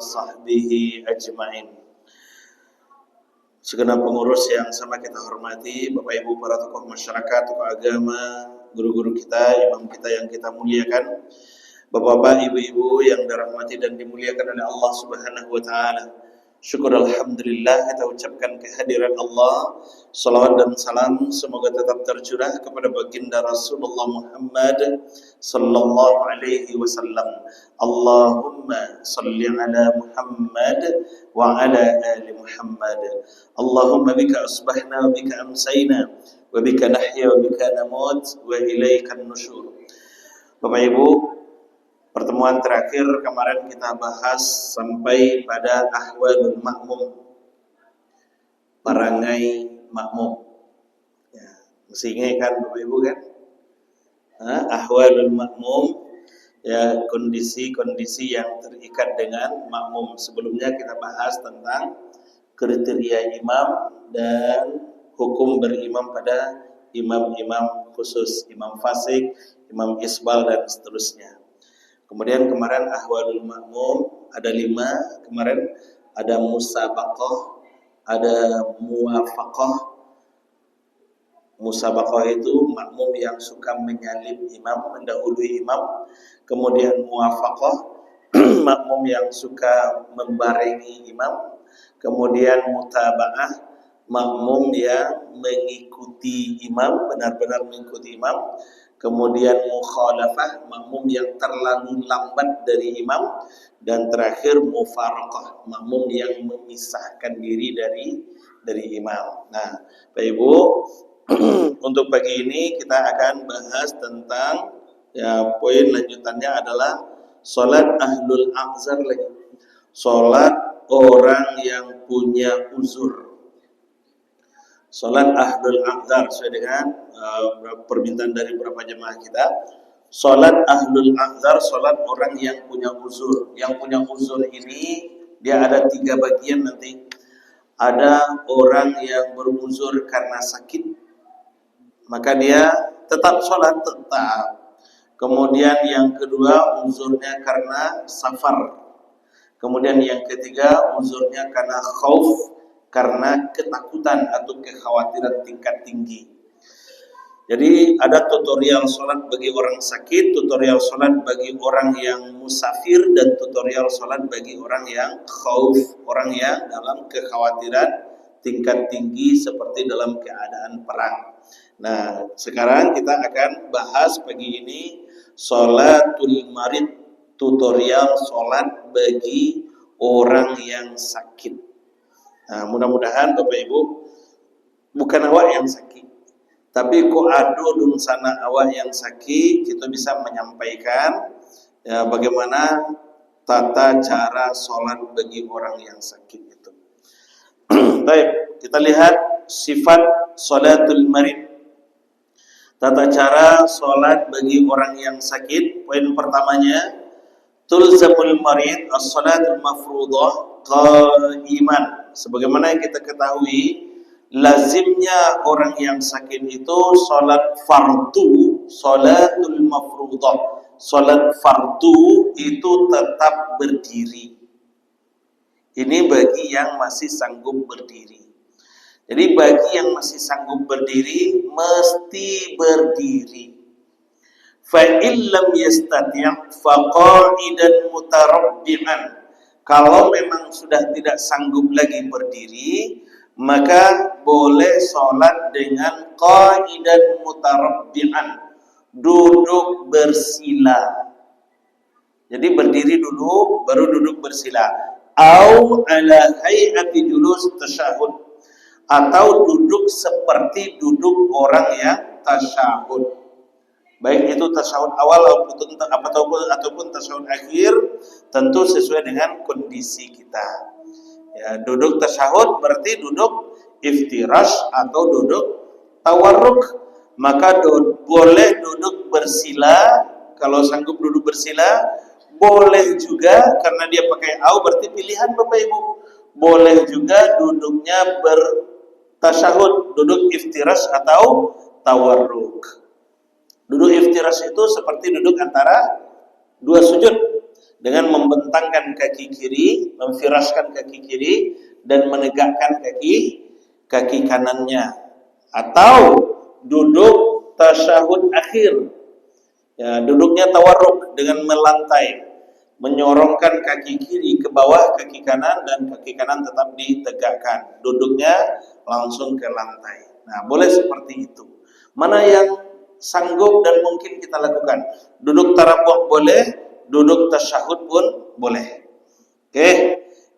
sahbihi ajma'in. Segenap pengurus yang sama kita hormati, Bapak Ibu para tokoh masyarakat, tokoh agama, guru-guru kita, imam kita yang kita muliakan, Bapak-bapak, ibu-ibu yang dirahmati dan dimuliakan oleh Allah Subhanahu wa taala. Syukur alhamdulillah kita ucapkan kehadiran Allah. Salawat dan salam semoga tetap tercurah kepada baginda Rasulullah Muhammad sallallahu alaihi wasallam. Allahumma salli ala Muhammad wa ala ali Muhammad. Allahumma bika asbahna wa bika amsayna wa bika nahya wa bika namut wa ilaikan nusyur. Bapak Ibu, pertemuan terakhir kemarin kita bahas sampai pada ahwalul ma'mum, perangai makmum. Ya, mesti ingat kan Bapak Ibu kan? Ahwalul ma'mum, ya kondisi-kondisi yang terikat dengan makmum. Sebelumnya kita bahas tentang kriteria imam dan hukum berimam pada imam-imam khusus, imam fasik, imam isbal dan seterusnya. Kemudian kemarin ahwalul ma'mum ada 5, kemarin ada musabaqah, ada muwafaqah. Musabaqah itu makmum yang suka menyalip imam, mendahului imam. Kemudian muwafaqah, makmum yang suka membarengi imam. Kemudian mutaba'ah, makmum yang mengikuti imam, benar-benar mengikuti imam. Kemudian mukhalafah, makmum yang terlalu lambat dari imam. Dan terakhir mufaraqah, makmum yang memisahkan diri dari imam. Nah, Bapak Ibu, untuk pagi ini kita akan bahas tentang, ya, poin lanjutannya adalah salat ahlul a'zar lagi. Salat orang yang punya uzur. Salat ahlul a'zar sesuai dengan permintaan dari beberapa jemaah kita. Salat ahlul a'zar, salat orang yang punya uzur. Yang punya uzur ini dia ada 3 bagian nanti. Ada orang yang beruzur karena sakit, maka dia tetap salat, tetap. Kemudian yang kedua uzurnya karena safar. Kemudian yang ketiga uzurnya karena khauf, karena ketakutan atau kekhawatiran tingkat tinggi. Jadi ada tutorial sholat bagi orang sakit, tutorial sholat bagi orang yang musafir, dan tutorial sholat bagi orang yang khauf, orang yang dalam kekhawatiran tingkat tinggi seperti dalam keadaan perang. Nah, sekarang kita akan bahas pagi ini sholatul marid, tutorial sholat bagi orang yang sakit. Nah, mudah-mudahan Bapak Ibu bukan awak yang sakit, tapi ko ado dun sana awak yang sakit, kita bisa menyampaikan ya bagaimana tata cara sholat bagi orang yang sakit itu. Baik, kita lihat sifat sholatul marid. Tata cara sholat bagi orang yang sakit. Poin pertamanya, tulzamul marid as-sholatul mafruḍah qa'iman. Sebagaimana yang kita ketahui, lazimnya orang yang sakit itu sholat fardu, sholatul mafruḍah. Sholat fardu itu tetap berdiri. Ini bagi yang masih sanggup berdiri. Jadi bagi yang masih sanggup berdiri, mesti berdiri. Fa'in lam yastati' faqa'idan mutarabbi'an. Kalau memang sudah tidak sanggup lagi berdiri, maka boleh sholat dengan qa'idan mutarabbi'an, duduk bersila. Jadi berdiri dulu, baru duduk bersila. Au ala hay'ati julus tasyahud, atau duduk seperti duduk orang yang tasyahud. Baik itu tasyahud awal ataupun tasyahud akhir, tentu sesuai dengan kondisi kita. Ya, duduk tasyahud berarti duduk iftirash atau duduk tawarruk. Maka boleh duduk bersila, kalau sanggup duduk bersila. Boleh juga karena dia pakai au, berarti pilihan Bapak Ibu. Boleh juga duduknya bertasyahud, duduk iftirash atau tawarruk. Duduk iftirash itu seperti duduk antara 2 sujud. dengan membentangkan kaki kiri, memfiraskan kaki kiri dan menegakkan kaki kanannya, atau duduk tasyahud akhir. Ya, duduknya tawarruk dengan melantai, menyorongkan kaki kiri ke bawah kaki kanan dan kaki kanan tetap ditegakkan. Duduknya langsung ke lantai. Nah, boleh seperti itu. Mana yang sanggup dan mungkin kita lakukan? Duduk tarabuh boleh, duduk tasyahud pun boleh. Oke,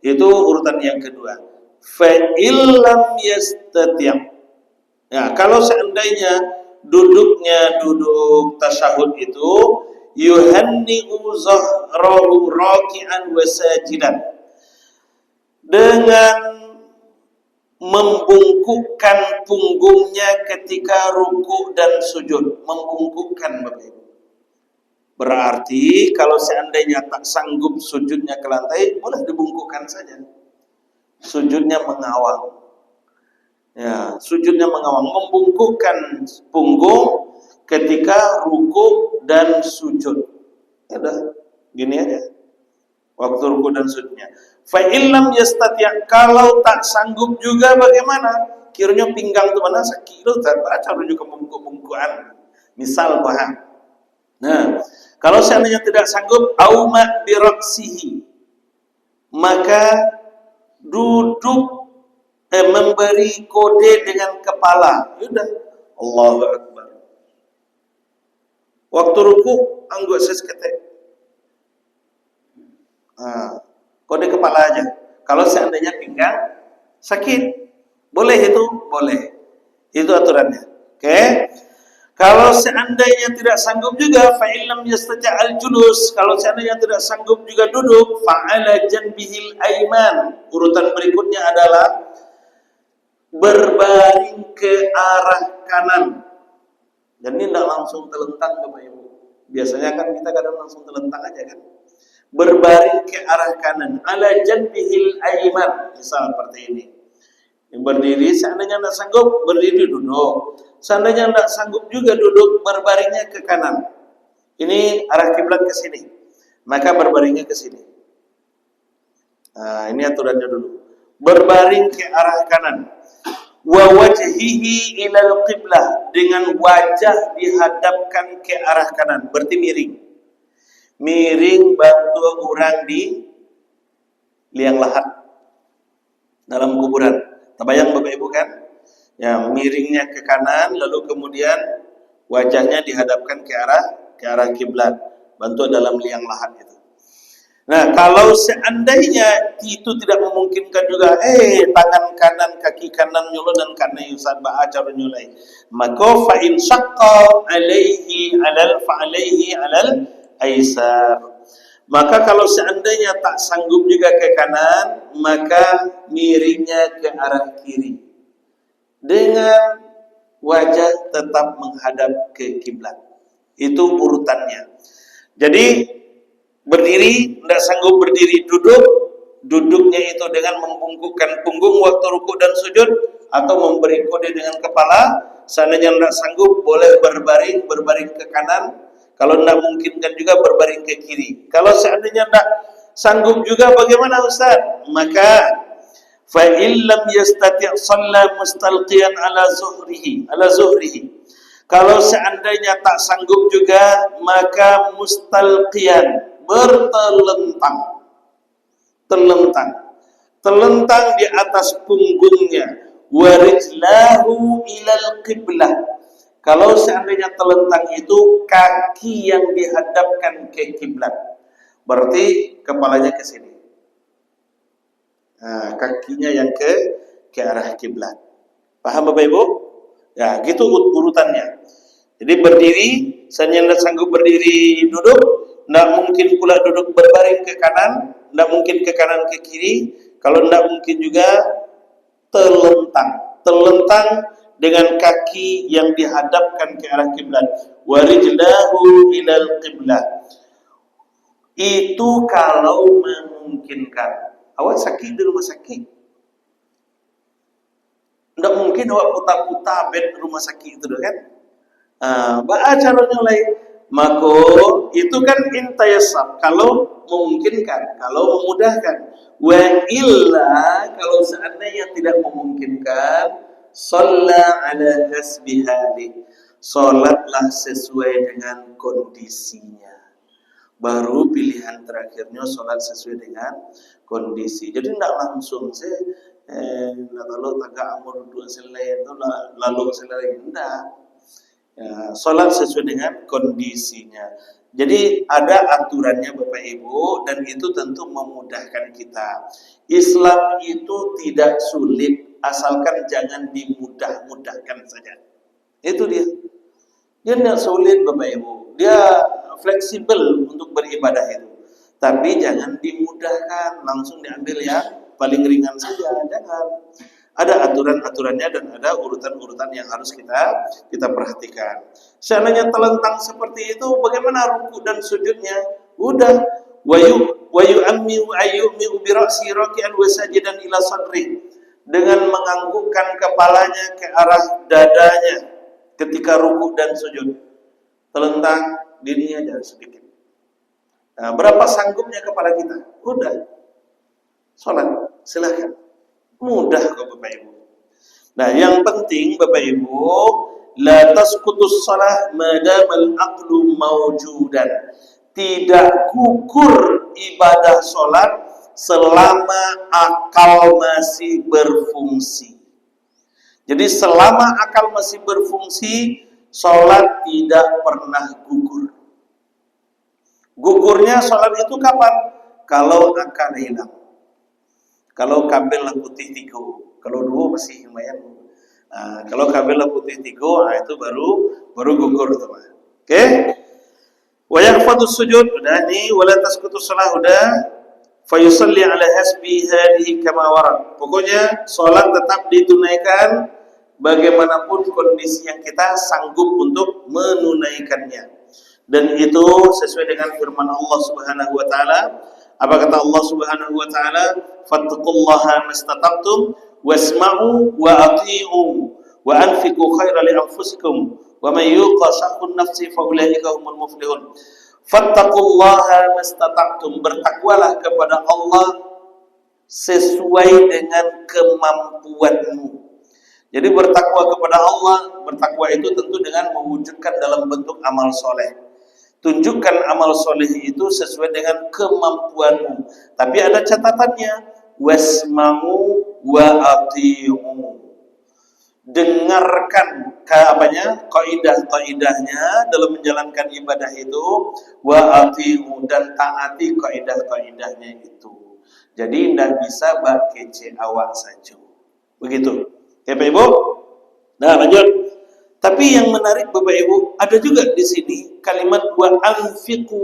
itu urutan yang kedua. Fa illam yastati'. Ya, kalau seandainya duduknya duduk tasyahud itu yuhanni'u zahrahu raki'an wa sajidan, dengan membungkukkan punggungnya ketika ruku dan sujud. Membungkukkan Bapak Ibu. Berarti kalau seandainya tak sanggup sujudnya ke lantai, boleh dibungkukkan saja. Sujudnya mengawang. Ya, sujudnya mengawang, membungkukkan punggung ketika ruku dan sujud. Ya udah, gini aja. Waktu ruku dan sujudnya. Fa illam yastati', kalau tak sanggup juga bagaimana? Kiranya pinggang tu mana sakit tu tak baca juga membungkuk-bungkukan. Misal paham. Nah, kalau seandainya tidak sanggup, auma bi ra'sihi, maka duduk memberi kode dengan kepala. Sudah, Allahu Akbar. Waktu ruku angguk seketek. Kode kepala aja. Kalau seandainya pinggang sakit, boleh itu, boleh. Itu aturannya. Oke. Kalau seandainya tidak sanggup juga, fa illam yastati' al-julus, kalau seandainya tidak sanggup juga duduk, fa ala janbihil aiman. Urutan berikutnya adalah berbaring ke arah kanan. Dan ini tidak langsung telentang Bapak Ibu. Biasanya kan kita kadang langsung telentang aja kan. Berbaring ke arah kanan, ala janbihil aiman. Misal seperti ini. Yang berdiri, seandainya tidak sanggup, berdiri duduk. Seandainya tidak sanggup juga duduk, berbaringnya ke kanan. Ini arah kiblat ke sini. Maka berbaringnya ke sini. Nah, ini aturannya dulu. Berbaring ke arah kanan. Wa wajhihi ilal qiblah, dengan wajah dihadapkan ke arah kanan, berarti miring. Miring bantu orang di liang lahat dalam kuburan. Terbayang Bapak Ibu kan? Ya, miringnya ke kanan, lalu kemudian wajahnya dihadapkan ke arah kiblat, bantu dalam liang lahat itu. Nah, kalau seandainya itu tidak memungkinkan juga, tangan kanan, kaki kanan nyulo dan kanan yusad ba'acar nyulai, maka fa in syaqqa alaihi alal aisar. Maka kalau seandainya tak sanggup juga ke kanan, maka miringnya ke arah kiri dengan wajah tetap menghadap ke kiblat. Itu urutannya. Jadi berdiri, tidak sanggup berdiri, duduknya itu dengan membungkukkan punggung waktu rukuk dan sujud, atau memberi kode dengan kepala. Seandainya tidak sanggup, boleh berbaring ke kanan. Kalau tidak mungkinkan juga berbaring ke kiri. Kalau seandainya tidak sanggup juga bagaimana Ustaz? Maka fa illam yastati' shalla mustalqiyan ala zuhrihi. Kalau seandainya tak sanggup juga, maka mustalqiyan, terlentang di atas punggungnya, warijlahu ilal qiblah. Kalau seandainya terlentang itu kaki yang dihadapkan ke kiblat, berarti kepalanya ke sini. Nah, kakinya yang ke arah kiblat. Paham Bapak Ibu? Ya, gitu urutannya. Jadi berdiri, seandainya sanggup berdiri duduk, tidak mungkin pula duduk berbaring ke kanan, tidak mungkin ke kanan ke kiri. Kalau tidak mungkin juga terlentang dengan kaki yang dihadapkan ke arah kiblat. Warijlahu ilal qiblah. Itu kalau memungkinkan. Awak sakit di rumah sakit, tidak mungkin awak putar-putar bed rumah sakit itu kan. Baca caranya lain. Maka itu kan intayasar, kalau memungkinkan, kalau memudahkan. Wa illa, kalau seandainya tidak memungkinkan, shalla ala hasbi hali, salatlah sesuai dengan kondisinya. Baru pilihan terakhirnya salat sesuai dengan kondisi. Jadi tidak langsung kalau tagak amur dua selai itu lalu selai, tidak. Ya, sholat sesuai dengan kondisinya. Jadi ada aturannya Bapak Ibu, dan itu tentu memudahkan kita. Islam itu tidak sulit, asalkan jangan dimudah-mudahkan saja. Itu dia. Dia tidak sulit Bapak Ibu. Dia fleksibel untuk beribadah itu. Tapi jangan dimudahkan, langsung diambil yang paling ringan saja. Jangan. Ada aturan-aturannya dan ada urutan-urutan yang harus kita perhatikan. Seandainya telentang seperti itu, bagaimana ruku dan sujudnya? Udah, wayu ammi ayyumi bi ra'si raki'an wa sajidan ila sadri, dengan menganggukkan kepalanya ke arah dadanya ketika ruku dan sujud. Telentang dirinya jangan sedikit. Nah, berapa sanggupnya kepala kita? Udah, sholat, silakan. Mudah kok Bapak Ibu. Nah, yang penting Bapak Ibu, la tasqutus shalah madamal aqlu mawjudan. Tidak gugur ibadah sholat selama akal masih berfungsi. Jadi selama akal masih berfungsi, sholat tidak pernah gugur. Gugurnya sholat itu kapan? Kalau akal hilang. Kalau kabel putih tigo, kalau dua masih lumayan. Nah, kalau kabel putih tigo, nah itu baru gugur teman. Oke? Wa yahfadus sujud, udah nih, wala tasqutus shalah, udah. Fa yusalli ala hasbi hadhihi kama warad. Pokoknya salat tetap ditunaikan bagaimanapun kondisi yang kita sanggup untuk menunaikannya. Dan itu sesuai dengan firman Allah Subhanahu wa taala. Apa kata Allah Subhanahu wa taala? Fattaqullaha mastata'tum wasma'u wa ati'u wa anfiqu khairan li anfusikum wa may yuqa shuhhan nafsi fa ulaika humul muflihun. Fattaqullaha mastata'tum, bertakwalah kepada Allah sesuai dengan kemampuanmu. Jadi bertakwa kepada Allah, bertakwa itu tentu dengan mewujudkan dalam bentuk amal soleh. Tunjukkan amal soleh itu sesuai dengan kemampuanmu. Tapi ada catatannya, wasma'u wa ati'u. Dengarkan kaidah-kaidahnya dalam menjalankan ibadah itu, wa ati'u, dan taati kaidah-kaidahnya itu. Jadi tidak bisa kece awak saja. Begitu. Ya Pak Ibu? Nah, lanjut. Tapi yang menarik Bapak Ibu, ada juga di sini kalimat wa anfiqu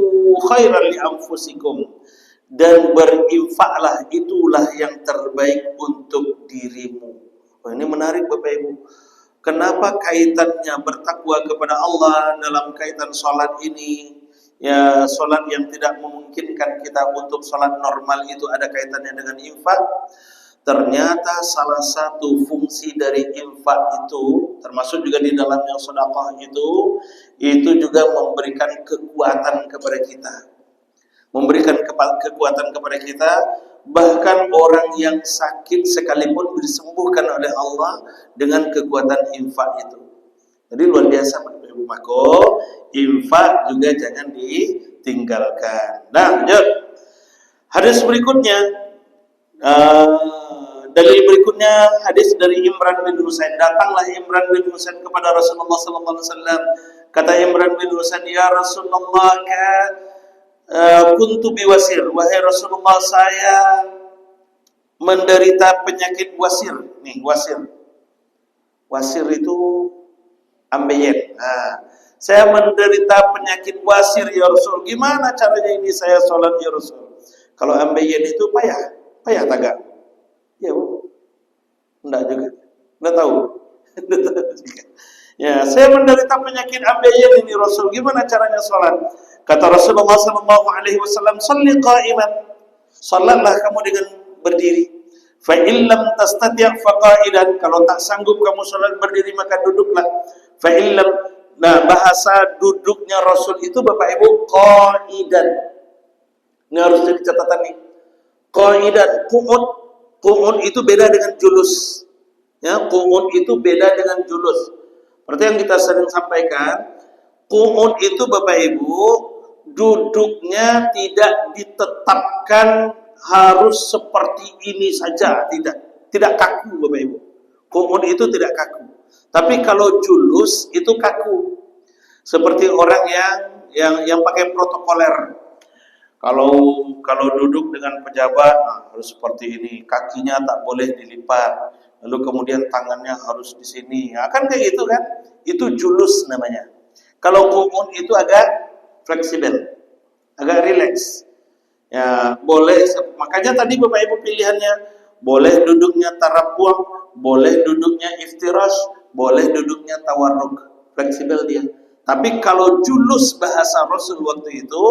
khairan li anfusikum, dan berinfaklah, itulah yang terbaik untuk dirimu. Oh, ini menarik Bapak Ibu. Kenapa kaitannya bertakwa kepada Allah dalam kaitan salat ini? Ya, salat yang tidak memungkinkan kita untuk salat normal itu ada kaitannya dengan infak. Ternyata salah satu fungsi dari infak itu, termasuk juga di dalamnya sedekah itu juga memberikan kekuatan kepada kita. Memberikan kekuatan kepada kita, bahkan orang yang sakit sekalipun disembuhkan oleh Allah dengan kekuatan infak itu. Jadi luar biasa Bapak Ibu. Maka infak juga jangan ditinggalkan. Nah, lanjut. Hadis berikutnya. Dalil berikutnya hadis dari Imran bin Husain. Datanglah Imran bin Husain kepada Rasulullah sallallahu alaihi wasallam. Kata Imran bin Husain, "Ya Rasulullah, kuntu biwasir." Wahai Rasulullah, saya menderita penyakit wasir. Nih, wasir. Wasir itu ambeien. Nah, saya menderita penyakit wasir ya Rasul. Gimana caranya ini saya sholat ya Rasul? Kalau ambeien itu payah tagak. Ya, enggak juga. Enggak tahu. Ya, saya menderita penyakit ambeien ini Rasul. Gimana caranya sholat? Kata Rasulullah sallallahu alaihi wasallam, "Shalli qa'iman." Salatlah kamu dengan berdiri. Fa in lam tastati' fa qa'idan. Kalau tak sanggup kamu salat berdiri maka duduklah. Fa in lam Nah, bahasa duduknya Rasul itu Bapak Ibu qaidan. Ini harus jadi catatan nih. Qaidan, qu'ud. Qu'ud itu beda dengan julus. Ya, qu'ud itu beda dengan julus. Seperti yang kita sering sampaikan, qu'ud itu Bapak Ibu duduknya tidak ditetapkan harus seperti ini saja, tidak kaku Bapak Ibu. Qu'ud itu tidak kaku. Tapi kalau julus itu kaku. Seperti orang yang pakai protokoler. Kalau duduk dengan pejabat harus seperti ini, kakinya tak boleh dilipat. Lalu kemudian tangannya harus di sini. Ya, kan kayak gitu kan? Itu julus namanya. Kalau qu'ud itu agak fleksibel, agak rileks. Ya, boleh. Makanya tadi Bapak Ibu pilihannya boleh duduknya tarabuh, boleh duduknya iftirash, boleh duduknya tawarruk. Fleksibel dia. Tapi kalau julus bahasa Rasul waktu itu,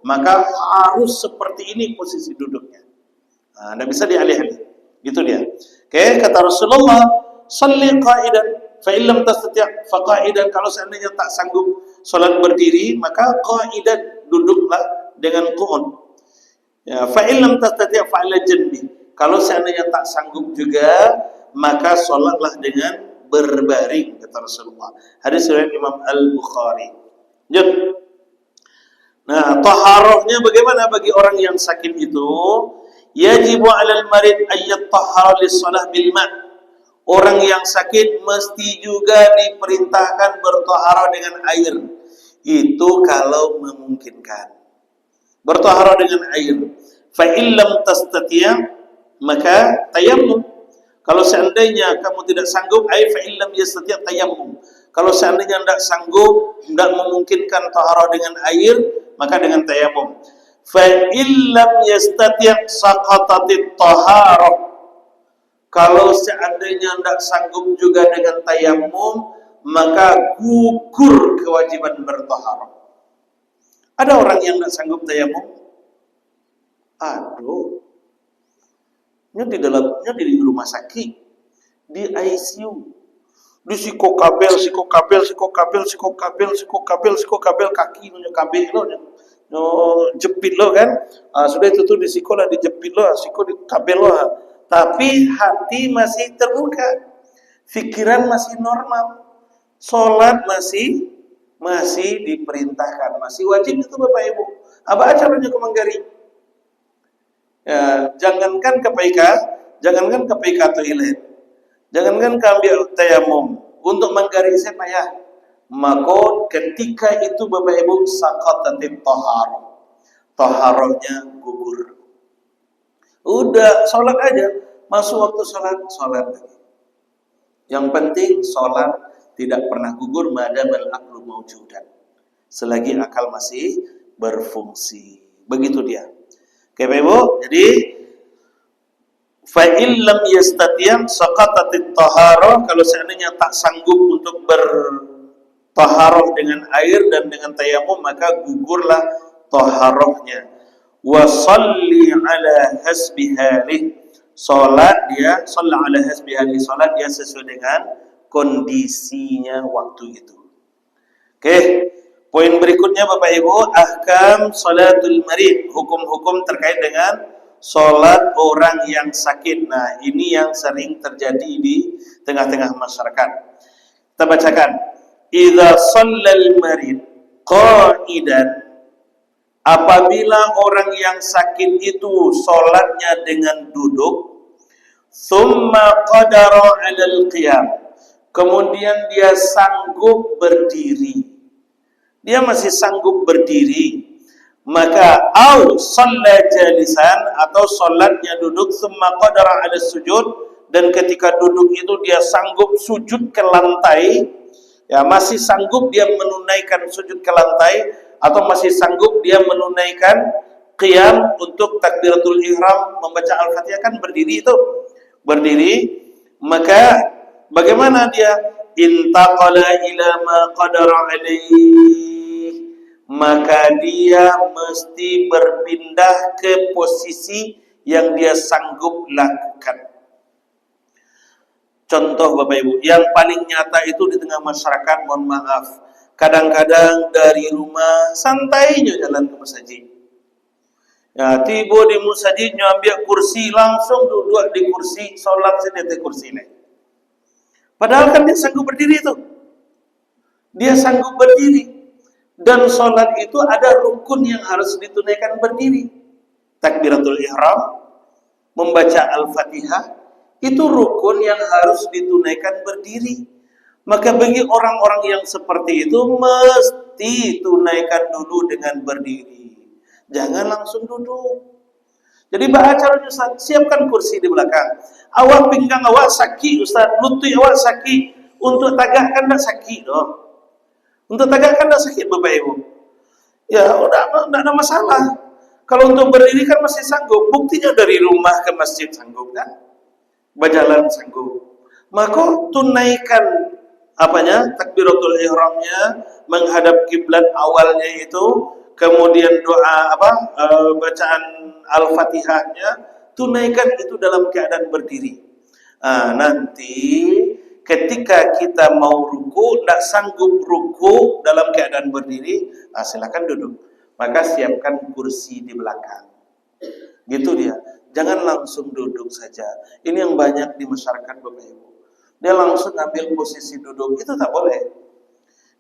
maka harus seperti ini posisi duduknya. Nah, tidak bisa dialih-alih. Gitu dia. Oke, kata Rasulullah, "Shalli qa'idan, fa illam tastati' fa qa'idan." Kalau seandainya tak sanggup salat berdiri, maka qa'idan, duduklah dengan qu'ud. Ya, fa illam tastati' fa 'ala janbi. Kalau seandainya tak sanggup juga, maka salatlah dengan berbaring, kata Rasulullah. Hadis riwayat Imam Al-Bukhari. Lanjut. Nah, taharahnya bagaimana bagi orang yang sakit itu? Yajibu 'alal marid ayyat tahara lis-shalah bil ma'. Orang yang sakit mesti juga diperintahkan bertaharah dengan air. Itu kalau memungkinkan. Bertaharah dengan air. Fa illam tastati' maka tayammum. Kalau seandainya kamu tidak sanggup, fa illam yastati' tayammum. Kalau seandainya tidak sanggup, tidak memungkinkan taharah dengan air, maka dengan tayammum. Fa illam yastati' saqatatit taharah. Kalau seandainya tidak sanggup juga dengan tayammum, maka gugur kewajiban bertaharah. Ada orang yang tidak sanggup tayammum? Aduh. Di rumah sakit, di ICU, di psikokabel kaki nunjuk kabel lo, jepit lo kan, sudah itu tuh di psiko lah, dijepit lo, psiko di kabel lo, tapi hati masih terbuka, pikiran masih normal, sholat masih diperintahkan, masih wajib itu Bapak Ibu. Apa acaranya ke Manggari? Ya, jangankan ke toilet, jangankan ke ambil tayamum, untuk Manggari saya payah. Maka ketika itu Bapak Ibu saqatatit taharah, taharahnya gugur. Udah sholat aja, masuk waktu sholat lagi. Yang penting sholat tidak pernah gugur madamal aqlu mawjudan, selagi akal masih berfungsi. Begitu dia. Oke Bapak Ibu, jadi fa illam yastati' saqatatit taharah, kalau seandainya tak sanggup untuk bertaharah dengan air dan dengan tayamum, maka gugurlah taharahnya. Wa shalli ala hasbi halih, salat dia shalla ala hasbi halih, salat dia sesuai dengan kondisinya waktu itu. Oke. Poin berikutnya Bapak Ibu, ahkam salatul marid, hukum-hukum terkait dengan salat orang yang sakit. Nah, ini yang sering terjadi di tengah-tengah masyarakat. Kita bacakan. Idza shallal marid qa'idan, apabila orang yang sakit itu salatnya dengan duduk, thumma qadara 'alal qiyam, kemudian dia sanggup berdiri. Dia masih sanggup berdiri, maka au shalla jalisan, atau salatnya duduk, summa qadara 'ala sujud, dan ketika duduk itu dia sanggup sujud ke lantai, ya masih sanggup dia menunaikan sujud ke lantai, atau masih sanggup dia menunaikan qiyam untuk takbiratul ihram, membaca al-Fatihah, kan berdiri itu. Berdiri, maka bagaimana dia? Intaqala ila ma qadara alaihi, maka dia mesti berpindah ke posisi yang dia sanggup lakukan. Contoh Bapak Ibu, yang paling nyata itu di tengah masyarakat, mohon maaf, Kadang-kadang dari rumah santainya jalan ke masjid. Ya, tiba di masjidnya ambil kursi, langsung duduk di kursi, sholat di kursi ini. Padahal kan dia sanggup berdiri itu. Dia sanggup berdiri. Dan sholat itu ada rukun yang harus ditunaikan berdiri. Takbiratul ihram, membaca Al-Fatihah, itu rukun yang harus ditunaikan berdiri. Maka bagi orang-orang yang seperti itu, mesti tunaikan dulu dengan berdiri. Jangan langsung duduk. Jadi caranya Ustaz, siapkan kursi di belakang. Awak pinggang awak sakit Ustaz, lutut awak sakit. Untuk tagakkan tak sakit doh. Untuk tagakkan tak sakit Bapak Ibu. Ya udah, tidak ada masalah. Kalau untuk berdiri kan masih sanggup. Buktinya dari rumah ke masjid sanggup kan? Berjalan sanggup. Maka tunaikan takbiratul ihramnya, menghadap kiblat awalnya itu, kemudian doa bacaan Al-Fatihahnya, tunaikan itu dalam keadaan berdiri. Nanti ketika kita mau ruku, tidak sanggup ruku dalam keadaan berdiri, silakan duduk. Maka siapkan kursi di belakang. Gitu dia. Jangan langsung duduk saja. Ini yang banyak di masyarakat Bapak Ibu. Dia langsung ambil posisi duduk, itu tak boleh.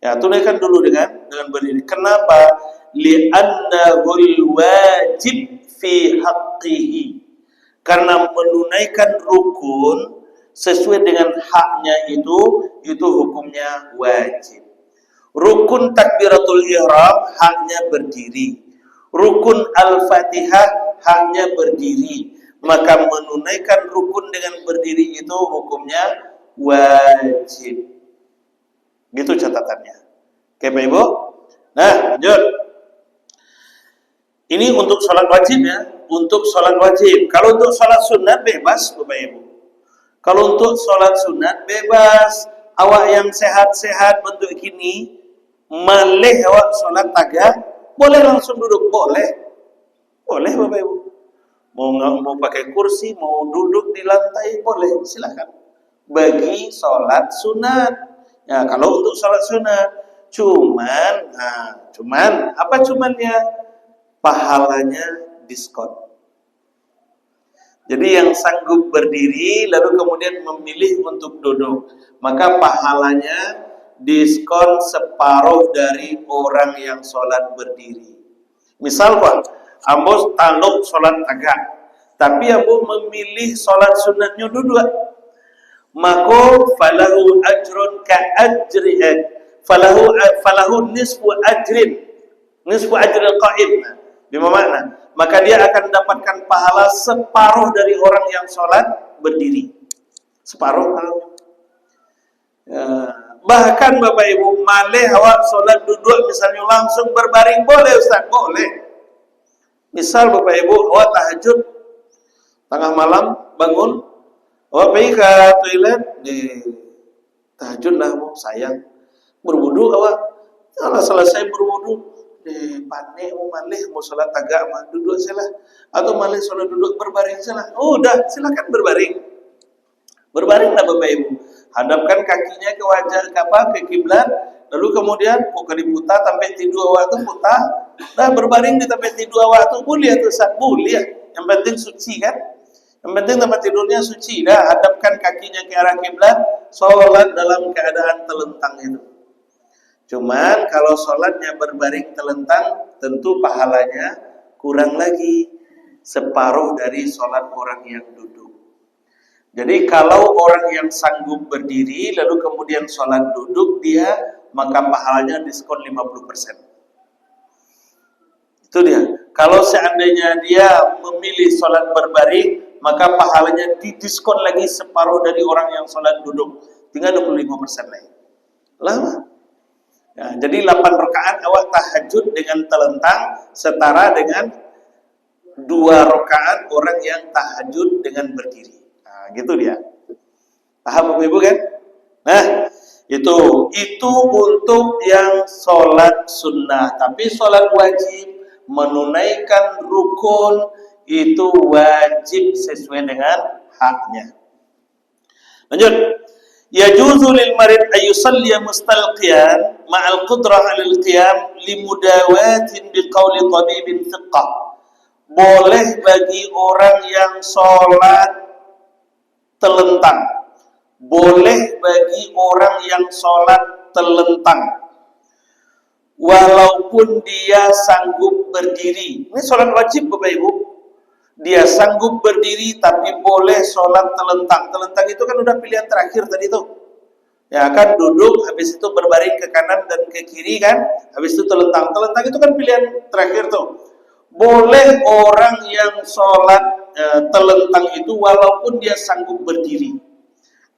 Ya, tunaikan dulu dengan berdiri. Kenapa? Li'annahul wajib fi haqqihi. Karena menunaikan rukun sesuai dengan haknya itu hukumnya wajib. Rukun takbiratul ihram haknya berdiri. Rukun Al-Fatihah haknya berdiri. Maka menunaikan rukun dengan berdiri itu hukumnya wajib. Gitu catatannya. Oke Pak Ibu. Nah, lanjut. Ini untuk sholat wajib ya. Untuk sholat wajib. Kalau untuk sholat sunat bebas Bapak Ibu. Kalau untuk sholat sunat bebas. Awak yang sehat-sehat bentuk gini, malih awak sholat tagak, boleh langsung duduk, boleh Bapak Ibu. Mau pakai kursi, mau duduk di lantai, boleh, silakan. Bagi sholat sunat. Ya, kalau untuk sholat sunat, cuman apa cumannya? Pahalanya diskon. Jadi yang sanggup berdiri lalu kemudian memilih untuk duduk, maka pahalanya diskon separuh dari orang yang sholat berdiri. Misal Pak, ambo taluk sholat tagak, tapi ambo memilih sholat sunatnya duduk, maka falahu ajrun ka ajri falahu nisfu ajril qa'im. Bima makna? Maka dia akan mendapatkan pahala separuh dari orang yang sholat berdiri. Separuh pahala. Bahkan Bapak Ibu, malih awak sholat duduk misalnya langsung berbaring, boleh Ustaz? Boleh. Misal Bapak Ibu, awak tahajud tengah malam bangun, awak pergi ke toilet, tahajud lah mau sayang, berwudu awak, kalau selesai berwudu, panik mau malih mau sholat tagak mah duduk salah, atau malih sholat duduk berbaring salah. Udah silakan berbaring. Berbaringlah Bapak Ibu. Hadapkan kakinya ke wajah ke kiblat, lalu kemudian kok diputar sampai tidur awak tu putar. Dah berbaring di tempat tidur awak tu boleh tu Ustaz, boleh. Yang penting suci kan? Yang penting tempat tidurnya suci. Dah hadapkan kakinya ke arah kiblat, sholat dalam keadaan telentang itu. Cuman kalau sholatnya berbaring telentang, tentu pahalanya kurang lagi, separuh dari sholat orang yang duduk. Jadi kalau orang yang sanggup berdiri lalu kemudian sholat duduk dia, maka pahalanya diskon 50%. Itu dia. Kalau seandainya dia memilih sholat berbaring, maka pahalanya didiskon lagi separuh dari orang yang sholat duduk, tinggal 25% lagi. Lama. Ya, jadi 8 rakaat awak tahajud dengan telentang setara dengan 2 rakaat orang yang tahajud dengan berdiri. Nah, gitu dia. Paham Bapak Ibu kan? Nah, itu untuk yang sholat sunnah. Tapi sholat wajib, menunaikan rukun itu wajib sesuai dengan haknya. Lanjut. yajuzu lil marid ayyusalliya mustalqiyan ma'al qudrah 'alal qiyam limudawatin biqauli tabibin thiqah. Boleh bagi orang yang sholat telentang. Boleh bagi orang yang sholat telentang. Walaupun dia sanggup berdiri. Ini sholat wajib Bapak Ibu. Dia sanggup berdiri tapi boleh sholat telentang. Telentang itu kan udah pilihan terakhir tadi tuh. Ya kan, duduk, habis itu berbaring ke kanan dan ke kiri kan. Habis itu telentang. Telentang itu kan pilihan terakhir tuh. Boleh orang yang sholat telentang itu walaupun dia sanggup berdiri.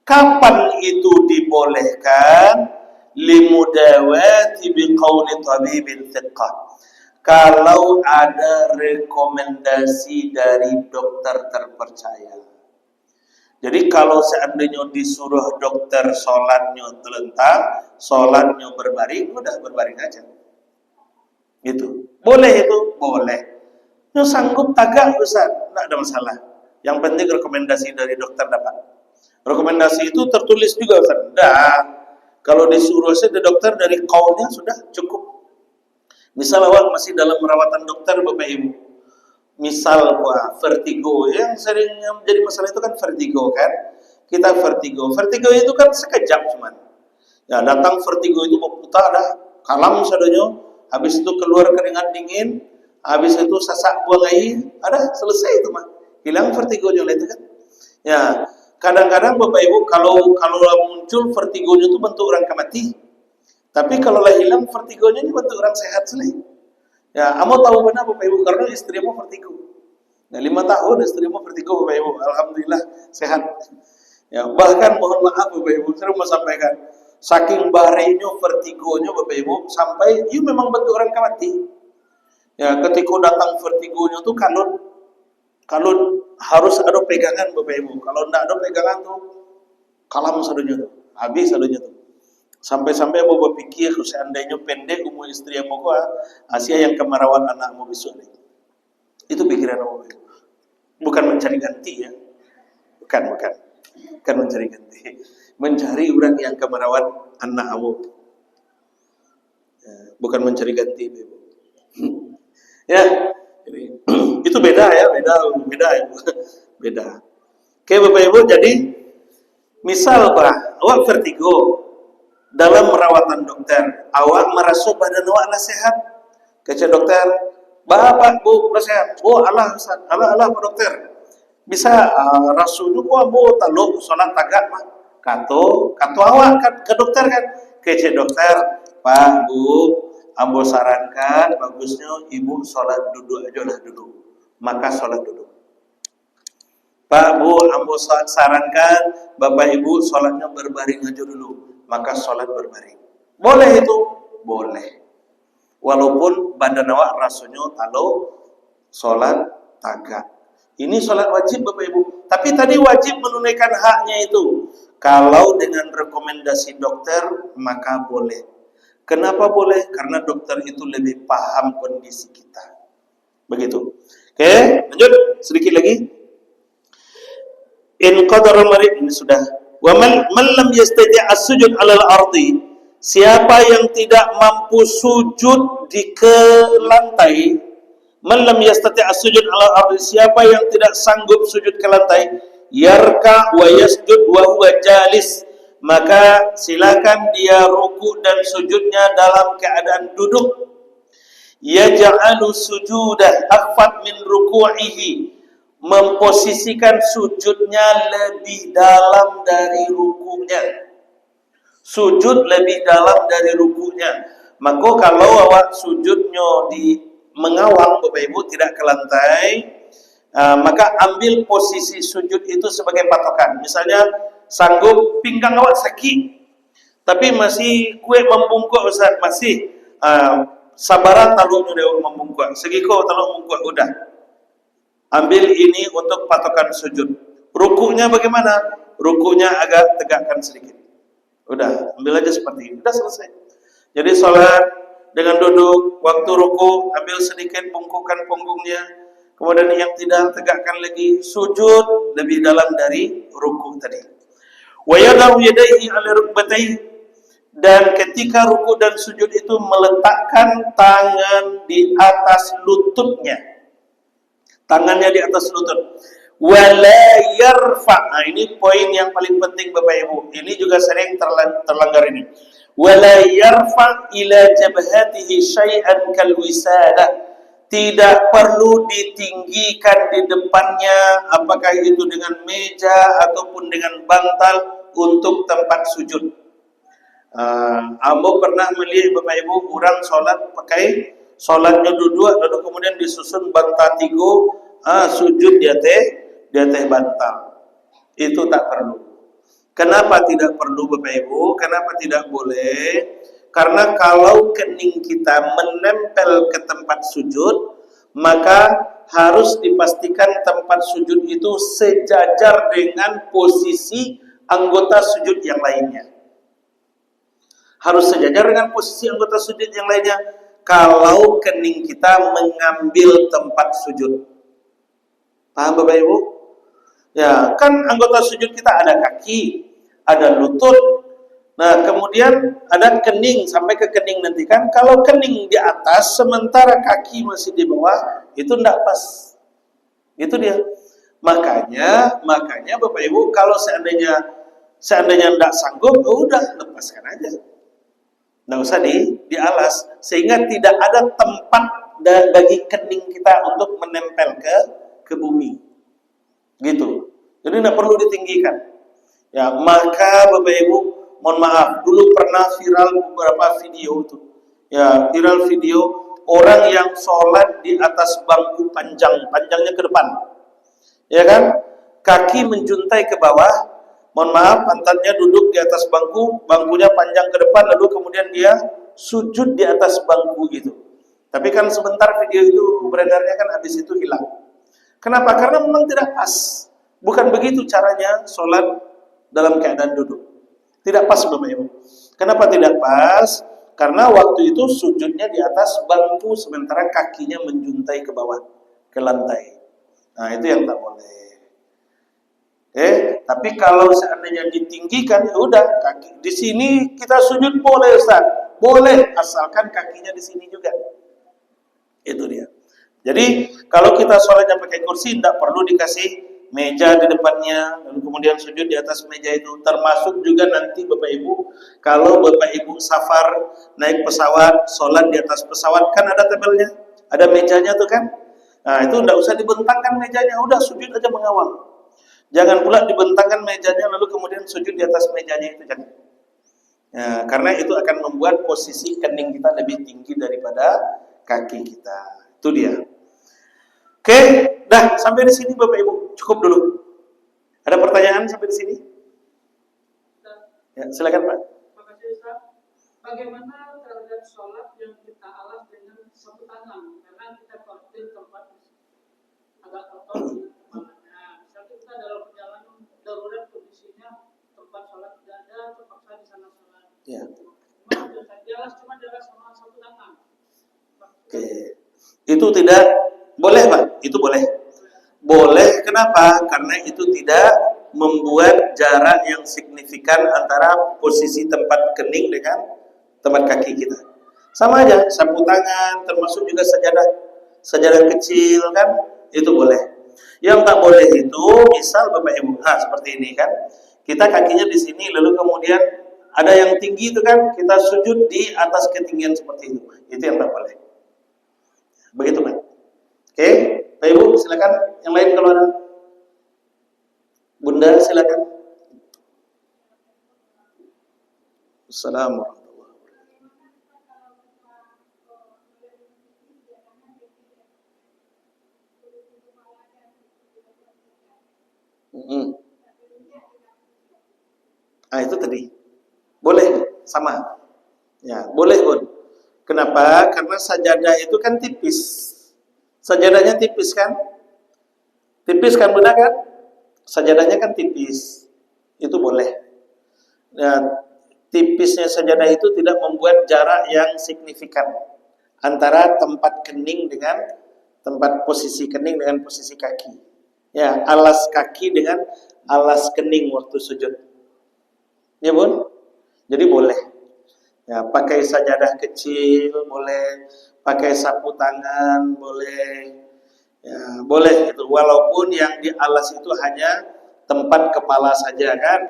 Kapan itu dibolehkan? Limudawati biqauli tabibin thiqah. Kalau ada rekomendasi dari dokter terpercaya. Jadi kalau seandainya disuruh dokter sholatnya telentang, sholatnya berbaring, udah berbaring aja. Gitu. Boleh itu? Boleh. Yang sanggup tagak Ustaz, tidak ada masalah. Yang penting rekomendasi dari dokter dapat. Rekomendasi itu tertulis juga Ustaz. Nah, kalau disuruh saja dokter dari kaulnya sudah cukup. Misal awak masih dalam perawatan dokter Bapak Ibu. Misal vertigo, yang sering menjadi masalah itu kan vertigo kan. Kita vertigo. Vertigo itu kan sekejap cuman. Ya, datang vertigo itu berputar dah, kalam sadanya, habis itu keluar keringat dingin, habis itu sasak buang air, ada selesai itu mah. Hilang vertigonya itu kan. Ya, kadang-kadang Bapak Ibu kalau muncul vertigonya itu bentuk orang mati. Tapi kalau lah hilang vertigonya ini bentuk orang sehat sekali. Ya, kamu tahu benar Bapak Ibu karena istrimu vertigo. Nah, 5 tahun istrimu vertigo Bapak Ibu. Alhamdulillah sehat. Ya, bahkan mohon maaf Bapak Ibu, saya mau sampaikan, saking baharinya vertigonya Bapak Ibu sampai memang bentuk orang mati. Ya, ketika datang vertigonya tuh kalau harus ada pegangan Bapak Ibu. Kalau enggak ada pegangan tuh kalam sadunya tuh. Habis sadunya tuh. Sampai-sampai mau berpikir seandainya pendek umur istri yang mau Asia yang kemarawat anak mau besok nih. Itu pikiran aku. Bukan mencari ganti ya. Bukan mencari ganti. Mencari orang yang kemarawat anak kamu. Ya, bukan mencari ganti Ibu. Ya, itu beda ya, beda. Oke Bapak Ibu, jadi misal Pak, awak vertigo. Dalam merawatan dokter, awak merasa badan awak lah sehat. Kata dokter, Bapak Bu sehat. Oh Allah Pak dokter. Bisa rasunya gua Bu taluk sholat tagak mah. Kato awak ke dokter kan. Kata dokter, Pak Bu, ambo sarankan bagusnya ibu sholat duduk aja lah duduk. Maka sholat duduk. Pak Bu, ambo sarankan Bapak Ibu sholatnya berbaring aja dulu. Maka sholat berbaring. Boleh itu? Boleh. Walaupun badan awak rasanya kalau sholat tagak. Ini sholat wajib Bapak Ibu. Tapi tadi wajib menunaikan haknya itu. Kalau dengan rekomendasi dokter, maka boleh. Kenapa boleh? Karena dokter itu lebih paham kondisi kita. Begitu. Oke, lanjut. Sedikit lagi. In qadara marid, ini sudah. Wa man lam yastati' as-sujud 'alal ardi, siapa yang tidak mampu sujud di ke lantai, man lam yastati' as-sujud 'alal ardi, siapa yang tidak sanggup sujud ke lantai, yarka wa yasjud wa huwa jalis, maka silakan dia ruku dan sujudnya dalam keadaan duduk. Yaj'alu sujudah akhfat min ruku'ihi, memposisikan sujudnya lebih dalam dari rukunya. Sujud lebih dalam dari rukunya. Maka kalau awak sujudnya di mengawang Bapak Ibu tidak ke lantai, maka ambil posisi sujud itu sebagai patokan. Misalnya sanggup pinggang awak sakit, tapi masih kue membungkuk Ustaz, masih sabaran taluknya dia membungkuk. Segiko taluk membungkuk udah. Ambil ini untuk patokan sujud. Rukunya bagaimana? Rukunya agak tegakkan sedikit. Udah, ambil aja seperti ini. Udah selesai. Jadi sholat dengan duduk, waktu ruku, ambil sedikit bungkukan punggungnya. Kemudian yang tidak tegakkan lagi, sujud lebih dalam dari ruku tadi. Wa yadau yadayhi 'ala rukbatayhi, dan ketika ruku dan sujud itu meletakkan tangan di atas lututnya. Tangannya di atas lutut. Wala yarfa. Nah, ini poin yang paling penting Bapak Ibu. Ini juga sering terlanggar ini. Wala yarfa ila jabhatihi syai'an kal wisadah. Tidak perlu ditinggikan di depannya, apakah itu dengan meja ataupun dengan bantal untuk tempat sujud. Ambo pernah melihat Bapak Ibu orang sholat pakai sholatnya duduk, lalu kemudian disusun bantal tigo, sujud di atas bantal. Itu tak perlu. Kenapa tidak perlu Bapak Ibu? Kenapa tidak boleh? Karena kalau kening kita menempel ke tempat sujud, maka harus dipastikan tempat sujud itu sejajar dengan posisi anggota sujud yang lainnya. Harus sejajar dengan posisi anggota sujud yang lainnya kalau kening kita mengambil tempat sujud. Paham Bapak Ibu? Ya, kan anggota sujud kita ada kaki, ada lutut. Nah, kemudian ada kening sampai ke kening nanti kan. Kalau kening di atas sementara kaki masih di bawah, itu enggak pas. Itu dia. Makanya Bapak Ibu kalau seandainya enggak sanggup, udah lepaskan aja. Enggak usah dialas sehingga tidak ada tempat bagi kening kita untuk menempel ke bumi. Gitu. Jadi enggak perlu ditinggikan. Ya, maka Bapak Ibu, mohon maaf, dulu pernah viral beberapa video itu. Ya, viral video orang yang sholat di atas bangku panjangnya ke depan. Ya kan? Kaki menjuntai ke bawah. Mohon maaf, pantatnya duduk di atas bangkunya panjang ke depan, lalu kemudian dia sujud di atas bangku itu. Tapi kan sebentar video itu beredarnya kan habis itu hilang. Kenapa? Karena memang tidak pas. Bukan begitu caranya sholat dalam keadaan duduk. Tidak pas Bapak Ibu. Kenapa tidak pas? Karena waktu itu sujudnya di atas bangku sementara kakinya menjuntai ke bawah, ke lantai. Nah, itu yang tak boleh. Tapi kalau seandainya ditinggikan, ya udah, kaki di sini kita sujud boleh Ustaz. Boleh, asalkan kakinya di sini juga. Itu dia. Jadi, kalau kita sholatnya pakai kursi, tidak perlu dikasih meja di depannya, lalu kemudian sujud di atas meja itu. Termasuk juga nanti Bapak Ibu, kalau Bapak Ibu safar, naik pesawat, sholat di atas pesawat, kan ada tabelnya, ada mejanya tuh kan. Nah, itu tidak usah dibentangkan mejanya, udah sujud aja mengawal. Jangan pula dibentangkan mejanya, lalu kemudian sujud di atas mejanya itu, jangan. Ya, karena itu akan membuat posisi kening kita lebih tinggi daripada kaki kita. Itu dia. Oke, dah sampai di sini Bapak Ibu, cukup dulu. Ada pertanyaan sampai di sini? Ya, silakan Pak. Makasih Ustaz. Bagaimana terhadap sholat yang kita alas dengan satu tangan? Karena kita khawatir tempat agak kotor di kepalanya. Misalnya kita dalam perjalanan darurat kondisinya tempat sholat tidak ada, terpaksa di sana sholat. Ya. Cuma jelas sama satu tangan. Oke. Itu tidak boleh Pak, itu boleh. Boleh, kenapa? Karena itu tidak membuat jarak yang signifikan antara posisi tempat kening dengan tempat kaki kita. Sama aja, sapu tangan, termasuk juga sajadah kecil kan, itu boleh. Yang tak boleh itu, misal Bapak Ibu, seperti ini kan, kita kakinya di sini, lalu kemudian ada yang tinggi itu kan, kita sujud di atas ketinggian seperti itu yang tak boleh. Begitu Pak. Oke, Pak Ibu silakan. Yang lain kalau ada. Bunda silakan. Assalamualaikum. Itu tadi. Boleh, sama. Ya, boleh, Bun. Kenapa? Karena sajadah itu kan tipis. Sajadahnya tipis kan? Tipis kan Bunda kan? Sajadahnya kan tipis. Itu boleh. Nah, tipisnya sajadah itu tidak membuat jarak yang signifikan antara tempat kening dengan tempat posisi kening dengan posisi kaki. Ya, alas kaki dengan alas kening waktu sujud. Ya Bun? Jadi boleh. Ya, pakai sajadah kecil boleh, pakai sapu tangan boleh. Ya, boleh itu walaupun yang di alas itu hanya tempat kepala saja kan?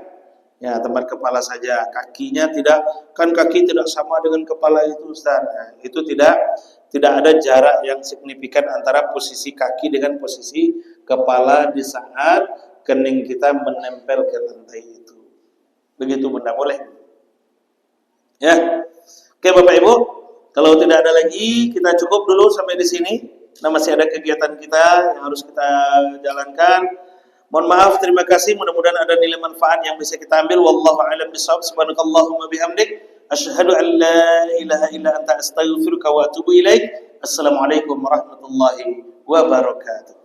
Ya, tempat kepala saja. Kakinya tidak, kan kaki tidak sama dengan kepala itu Ustaz. Nah, itu tidak ada jarak yang signifikan antara posisi kaki dengan posisi kepala di saat kening kita menempel ke lantai itu. Begitu Bunda, boleh. Ya. Oke Bapak Ibu, kalau tidak ada lagi kita cukup dulu sampai di sini. Nah, masih ada kegiatan kita yang harus kita jalankan. Mohon maaf, terima kasih. Mudah-mudahan ada nilai manfaat yang bisa kita ambil. Wallahu a'lam bishawab. Subhanakallahumma bihamdik, asyhadu an la ilaha illa anta astaghfiruka wa atubu ilaik. Assalamualaikum warahmatullahi wabarakatuh.